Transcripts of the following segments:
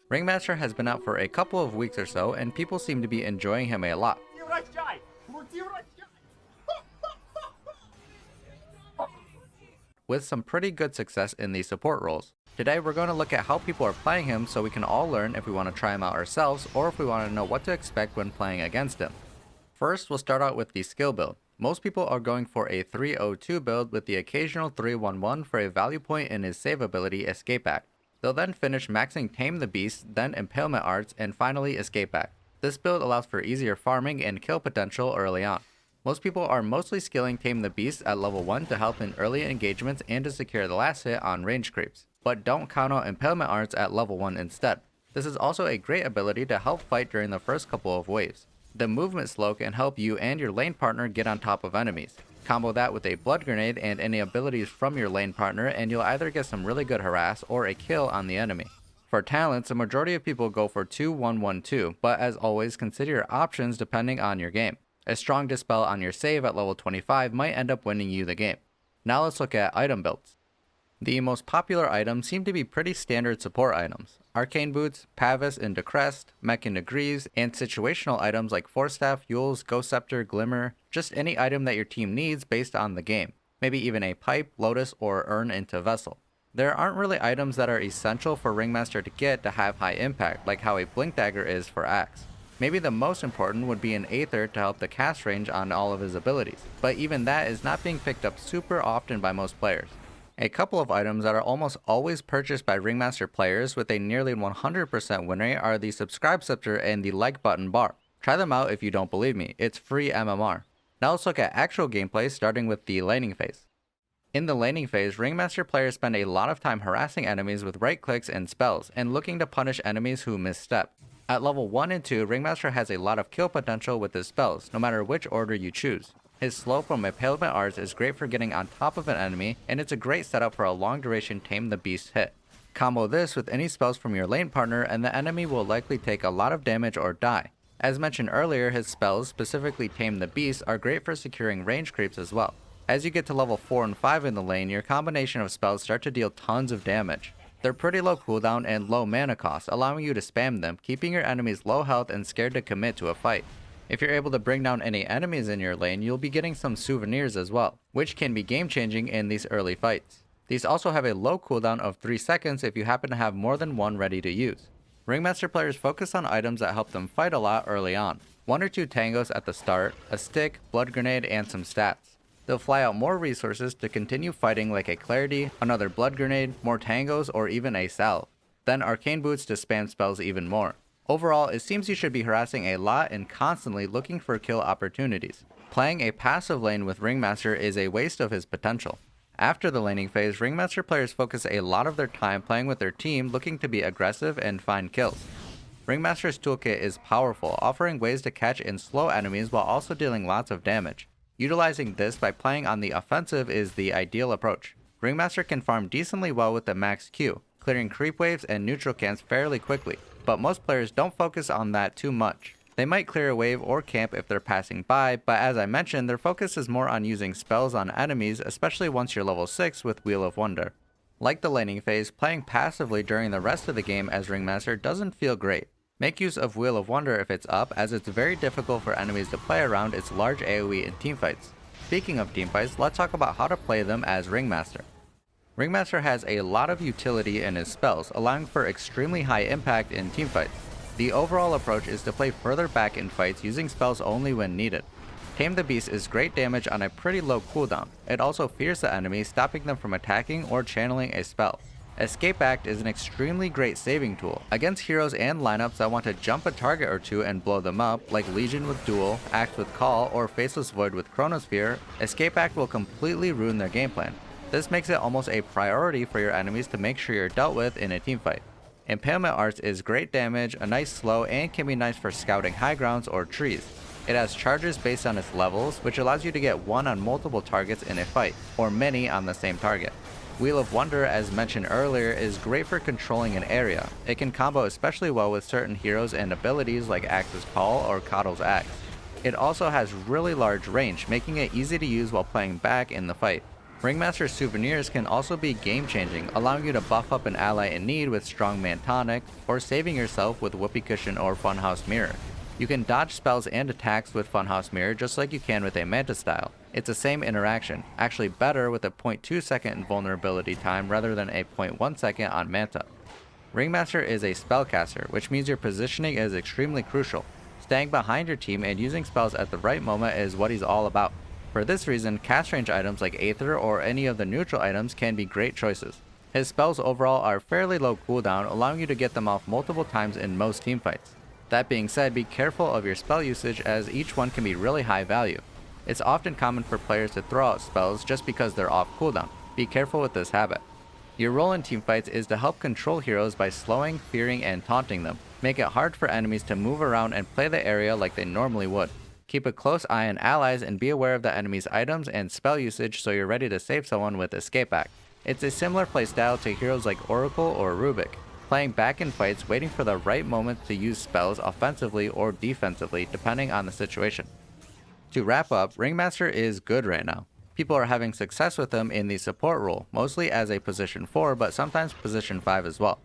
Ringmaster has been out for a couple of weeks or so, and people seem to be enjoying him a lot, with some pretty good success in the support roles. Today we're going to look at how people are playing him so we can all learn if we want to try him out ourselves or if we want to know what to expect when playing against him. First, we'll start out with the skill build. Most people are going for a 302 build with the occasional 311 for a value point in his save ability Escape Act. They'll then finish maxing Tame the Beast, then Impalement Arts, and finally Escape Act. This build allows for easier farming and kill potential early on. Most people are mostly skilling Tame the Beast at level 1 to help in early engagements and to secure the last hit on range creeps, but don't count out Impalement Arts at level 1 instead. This is also a great ability to help fight during the first couple of waves. The movement slow can help you and your lane partner get on top of enemies. Combo that with a blood grenade and any abilities from your lane partner and you'll either get some really good harass or a kill on the enemy. For talents, a majority of people go for 2-1-1-2, but as always consider your options depending on your game. A strong dispel on your save at level 25 might end up winning you the game. Now let's look at item builds. The most popular items seem to be pretty standard support items. Arcane Boots, Pavis into Crest, Mech into Greaves, and situational items like Force Staff, Yules, Ghost Scepter, Glimmer, just any item that your team needs based on the game. Maybe even a Pipe, Lotus, or Urn into Vessel. There aren't really items that are essential for Ringmaster to get to have high impact, like how a Blink Dagger is for Axe. Maybe the most important would be an Aether to help the cast range on all of his abilities, but even that is not being picked up super often by most players. A couple of items that are almost always purchased by Ringmaster players with a nearly 100% win rate are the Subscribe Scepter and the Like button bar. Try them out if you don't believe me, it's free MMR. Now let's look at actual gameplay starting with the laning phase. In the laning phase, Ringmaster players spend a lot of time harassing enemies with right clicks and spells, and looking to punish enemies who misstep. At level 1 and 2, Ringmaster has a lot of kill potential with his spells, no matter which order you choose. His slow from Impalement Arts is great for getting on top of an enemy, and it's a great setup for a long duration Tame the Beast hit. Combo this with any spells from your lane partner and the enemy will likely take a lot of damage or die. As mentioned earlier, his spells, specifically Tame the Beast, are great for securing range creeps as well. As you get to level 4 and 5 in the lane, your combination of spells start to deal tons of damage. They're pretty low cooldown and low mana cost, allowing you to spam them, keeping your enemies low health and scared to commit to a fight. If you're able to bring down any enemies in your lane, you'll be getting some souvenirs as well, which can be game changing in these early fights. These also have a low cooldown of 3 seconds if you happen to have more than one ready to use. Ringmaster players focus on items that help them fight a lot early on. 1 or 2 tangos at the start, a stick, blood grenade, and some stats. They'll fly out more resources to continue fighting like a Clarity, another blood grenade, more tangos, or even a salve. Then arcane boots to spam spells even more. Overall, it seems you should be harassing a lot and constantly looking for kill opportunities. Playing a passive lane with Ringmaster is a waste of his potential. After the laning phase, Ringmaster players focus a lot of their time playing with their team looking to be aggressive and find kills. Ringmaster's toolkit is powerful, offering ways to catch and slow enemies while also dealing lots of damage. Utilizing this by playing on the offensive is the ideal approach. Ringmaster can farm decently well with the max Q, clearing creep waves and neutral camps fairly quickly, but most players don't focus on that too much. They might clear a wave or camp if they're passing by, but as I mentioned, their focus is more on using spells on enemies, especially once you're level 6 with Wheel of Wonder. Like the laning phase, playing passively during the rest of the game as Ringmaster doesn't feel great. Make use of Wheel of Wonder if it's up, as it's very difficult for enemies to play around its large AoE in teamfights. Speaking of teamfights, let's talk about how to play them as Ringmaster. Ringmaster has a lot of utility in his spells, allowing for extremely high impact in teamfights. The overall approach is to play further back in fights using spells only when needed. Tame the Beast is great damage on a pretty low cooldown. It also fears the enemy, stopping them from attacking or channeling a spell. Escape Act is an extremely great saving tool. Against heroes and lineups that want to jump a target or two and blow them up, like Legion with Duel, Act with Call, or Faceless Void with Chronosphere, Escape Act will completely ruin their game plan. This makes it almost a priority for your enemies to make sure you're dealt with in a teamfight. Impalement Arts is great damage, a nice slow, and can be nice for scouting high grounds or trees. It has charges based on its levels, which allows you to get one on multiple targets in a fight, or many on the same target. Wheel of Wonder, as mentioned earlier, is great for controlling an area. It can combo especially well with certain heroes and abilities like Axe's Call or Coddle's Axe. It also has really large range, making it easy to use while playing back in the fight. Ringmaster souvenirs can also be game changing, allowing you to buff up an ally in need with Strongman Tonic, or saving yourself with Whoopee Cushion or Funhouse Mirror. You can dodge spells and attacks with Funhouse Mirror just like you can with a Manta style. It's the same interaction, actually better with a 0.2 second invulnerability time rather than a 0.1 second on Manta. Ringmaster is a spellcaster, which means your positioning is extremely crucial. Staying behind your team and using spells at the right moment is what he's all about. For this reason, cast range items like Aether or any of the neutral items can be great choices. His spells overall are fairly low cooldown, allowing you to get them off multiple times in most teamfights. That being said, be careful of your spell usage as each one can be really high value. It's often common for players to throw out spells just because they're off cooldown. Be careful with this habit. Your role in teamfights is to help control heroes by slowing, fearing, and taunting them. Make it hard for enemies to move around and play the area like they normally would. Keep a close eye on allies and be aware of the enemy's items and spell usage so you're ready to save someone with Escape Act. It's a similar playstyle to heroes like Oracle or Rubik, playing back in fights waiting for the right moment to use spells offensively or defensively depending on the situation. To wrap up, Ringmaster is good right now. People are having success with him in the support role, mostly as a position 4 but sometimes position 5 as well.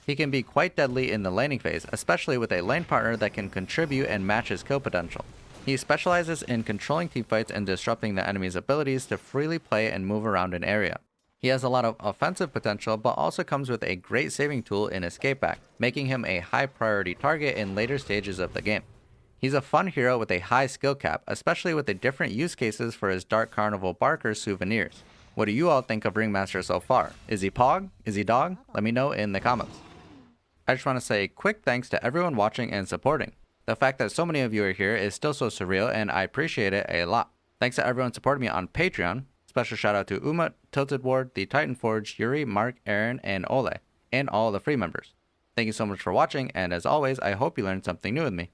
He can be quite deadly in the laning phase, especially with a lane partner that can contribute and match his kill potential. He specializes in controlling teamfights and disrupting the enemy's abilities to freely play and move around an area. He has a lot of offensive potential but also comes with a great saving tool in Escape Act, making him a high priority target in later stages of the game. He's a fun hero with a high skill cap, especially with the different use cases for his Dark Carnival Barker souvenirs. What do you all think of Ringmaster so far? Is he Pog? Is he Dog? Let me know in the comments. I just want to say a quick thanks to everyone watching and supporting. The fact that so many of you are here is still so surreal and I appreciate it a lot. Thanks to everyone supporting me on Patreon. Special shout out to Uma, Tilted Ward, The Titan Forge, Yuri, Mark, Aaron, and Ole, and all the free members. Thank you so much for watching, and as always, I hope you learned something new with me.